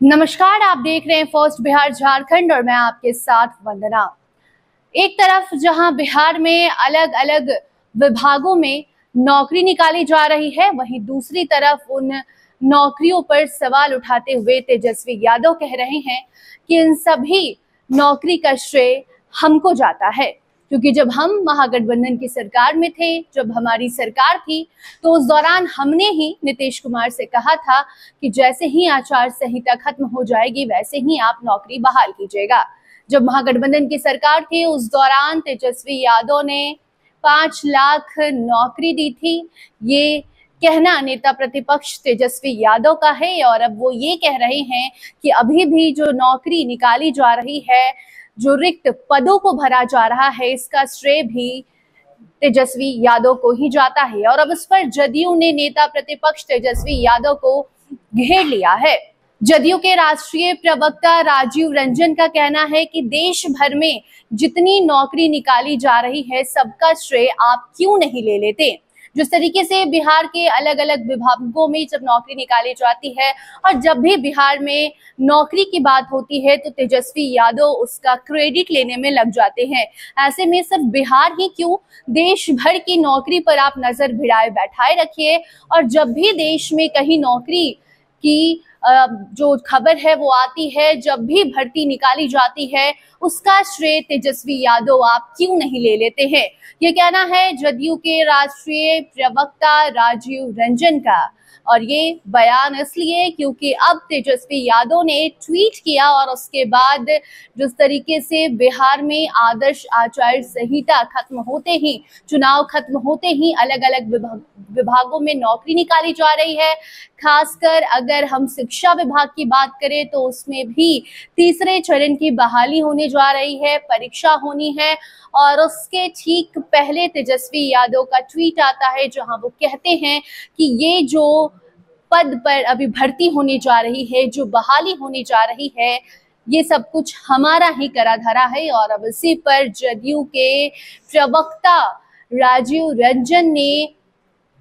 नमस्कार, आप देख रहे हैं फर्स्ट बिहार झारखंड और मैं आपके साथ वंदना। एक तरफ जहां बिहार में अलग अलग विभागों में नौकरी निकाली जा रही है, वहीं दूसरी तरफ उन नौकरियों पर सवाल उठाते हुए तेजस्वी यादव कह रहे हैं कि इन सभी नौकरी का श्रेय हमको जाता है, क्योंकि जब हम महागठबंधन की सरकार में थे, जब हमारी सरकार थी, तो उस दौरान हमने ही नीतीश कुमार से कहा था कि जैसे ही आचार संहिता खत्म हो जाएगी वैसे ही आप नौकरी बहाल कीजिएगा। जब महागठबंधन की सरकार थी उस दौरान तेजस्वी यादव ने 5 लाख नौकरी दी थी। ये कहना नेता प्रतिपक्ष तेजस्वी यादव का है और अब वो ये कह रहे हैं कि अभी भी जो नौकरी निकाली जा रही है, जो रिक्त पदों को भरा जा रहा है, इसका श्रेय भी तेजस्वी यादव को ही जाता है। और अब इस पर जदयू ने नेता प्रतिपक्ष तेजस्वी यादव को घेर लिया है। जदयू के राष्ट्रीय प्रवक्ता राजीव रंजन का कहना है कि देश भर में जितनी नौकरी निकाली जा रही है, सबका श्रेय आप क्यों नहीं ले लेते। जिस तरीके से बिहार के अलग अलग विभागों में जब नौकरी निकाली जाती है और जब भी बिहार में नौकरी की बात होती है तो तेजस्वी यादव उसका क्रेडिट लेने में लग जाते हैं। ऐसे में सिर्फ बिहार ही क्यों, देश भर की नौकरी पर आप नजर भिड़ाए बैठाए रखिए और जब भी देश में कहीं नौकरी की जो खबर है वो आती है, जब भी भर्ती निकाली जाती है, उसका श्रेय तेजस्वी यादव आप क्यों नहीं ले लेते हैं। ये कहना है जदयू के राष्ट्रीय प्रवक्ता राजीव रंजन का। और ये बयान इसलिए क्योंकि अब तेजस्वी यादव ने ट्वीट किया और उसके बाद जिस तरीके से बिहार में आदर्श आचार संहिता खत्म होते ही, चुनाव खत्म होते ही अलग अलग विभागों में नौकरी निकाली जा रही है। खासकर अगर हम शिक्षा विभाग की बात करें तो उसमें भी तीसरे चरण की बहाली होने जा रही है, परीक्षा होनी है और उसके ठीक पहले तेजस्वी यादव का ट्वीट आता है जहां वो कहते हैं कि ये जो पद पर अभी भर्ती होने जा रही है, जो बहाली होने जा रही है, ये सब कुछ हमारा ही करा धरा है। और अब इसी पर जदयू के प्रवक्ता राजीव रंजन ने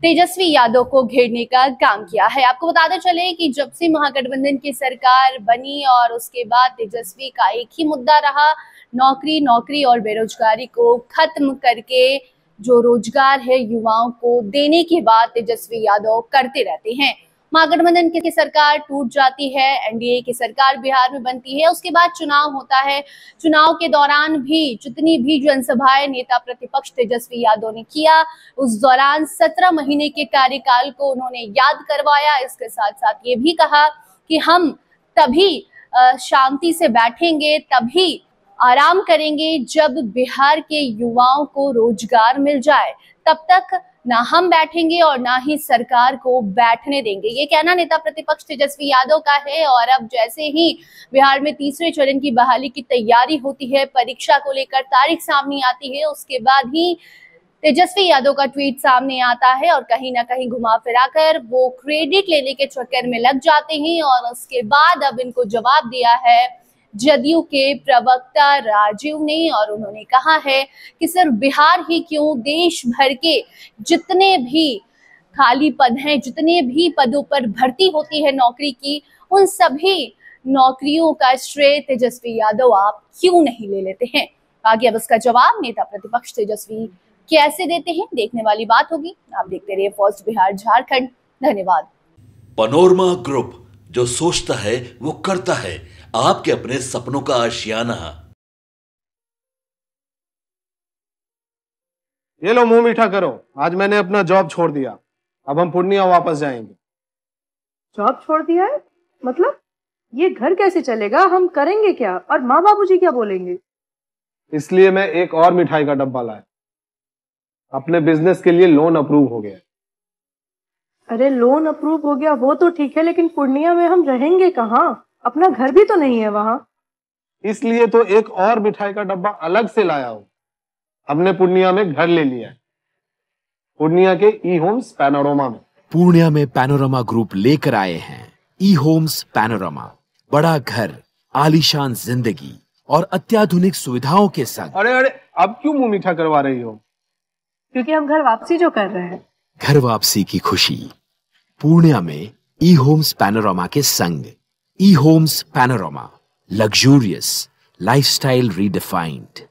तेजस्वी यादव को घेरने का काम किया है। आपको बताते चले कि जब से महागठबंधन की सरकार बनी और उसके बाद तेजस्वी का एक ही मुद्दा रहा, नौकरी और बेरोजगारी को खत्म करके जो रोजगार है युवाओं को देने की बात तेजस्वी यादव करते रहते हैं। महागठबंधन की सरकार टूट जाती है, एनडीए की सरकार बिहार में बनती है, उसके बाद चुनाव होता है। चुनाव के दौरान भी जितनी भी जनसभाएं नेता प्रतिपक्ष तेजस्वी यादव ने किया, उस दौरान 17 महीने के कार्यकाल को उन्होंने याद करवाया। इसके साथ साथ ये भी कहा कि हम तभी शांति से बैठेंगे, तभी आराम करेंगे जब बिहार के युवाओं को रोजगार मिल जाए, तब तक ना हम बैठेंगे और ना ही सरकार को बैठने देंगे। ये कहना नेता प्रतिपक्ष तेजस्वी यादव का है। और अब जैसे ही बिहार में तीसरे चरण की बहाली की तैयारी होती है, परीक्षा को लेकर तारीख सामने आती है, उसके बाद ही तेजस्वी यादव का ट्वीट सामने आता है और कहीं ना कहीं घुमा फिराकर वो क्रेडिट लेने के चक्कर में लग जाते हैं। और उसके बाद अब इनको जवाब दिया है जदयू के प्रवक्ता राजीव ने और उन्होंने कहा है कि सिर्फ बिहार ही क्यों, देश भर के जितने भी खाली पद हैं, जितने भी पदों पर भर्ती होती है नौकरी की, उन सभी नौकरियों का श्रेय तेजस्वी यादव आप क्यों नहीं ले लेते हैं। आगे अब इसका जवाब नेता प्रतिपक्ष तेजस्वी कैसे देते हैं, देखने वाली बात होगी। आप देखते रहिए फर्स्ट बिहार झारखंड। धन्यवाद। पैनोरमा ग्रुप, जो सोचता है वो करता है, आपके अपने सपनों का आशियाना। ये लो, मुंह मीठा करो। आज मैंने अपना जॉब छोड़ दिया, अब हम पूर्णिया वापस जाएंगे। जॉब छोड़ दिया है? मतलब ये घर कैसे चलेगा, हम करेंगे क्या और माँ बाबूजी क्या बोलेंगे? इसलिए मैं एक और मिठाई का डब्बा लाया। अपने बिजनेस के लिए लोन अप्रूव हो गया। अरे लोन अप्रूव हो गया वो तो ठीक है, लेकिन पूर्णिया में हम रहेंगे कहाँ? अपना घर भी तो नहीं है वहां। इसलिए तो एक और मिठाई का डब्बा अलग से लाया हूं। हमने पूर्णिया में घर ले लिया है, पूर्णिया के ई होम्स पैनोरमा में। पूर्णिया में पैनोरमा ग्रुप लेकर आए हैं ई होम्स पैनोरमा। बड़ा घर, आलीशान जिंदगी और अत्याधुनिक सुविधाओं के संग। अरे अब क्यों मुंह मीठा करवा रही हो? क्योंकि हम घर वापसी जो कर रहे हैं। घर वापसी की खुशी पूर्णिया में ई होम्स पैनोरमा के संग। E-Homes Panorama. Luxurious. Lifestyle redefined.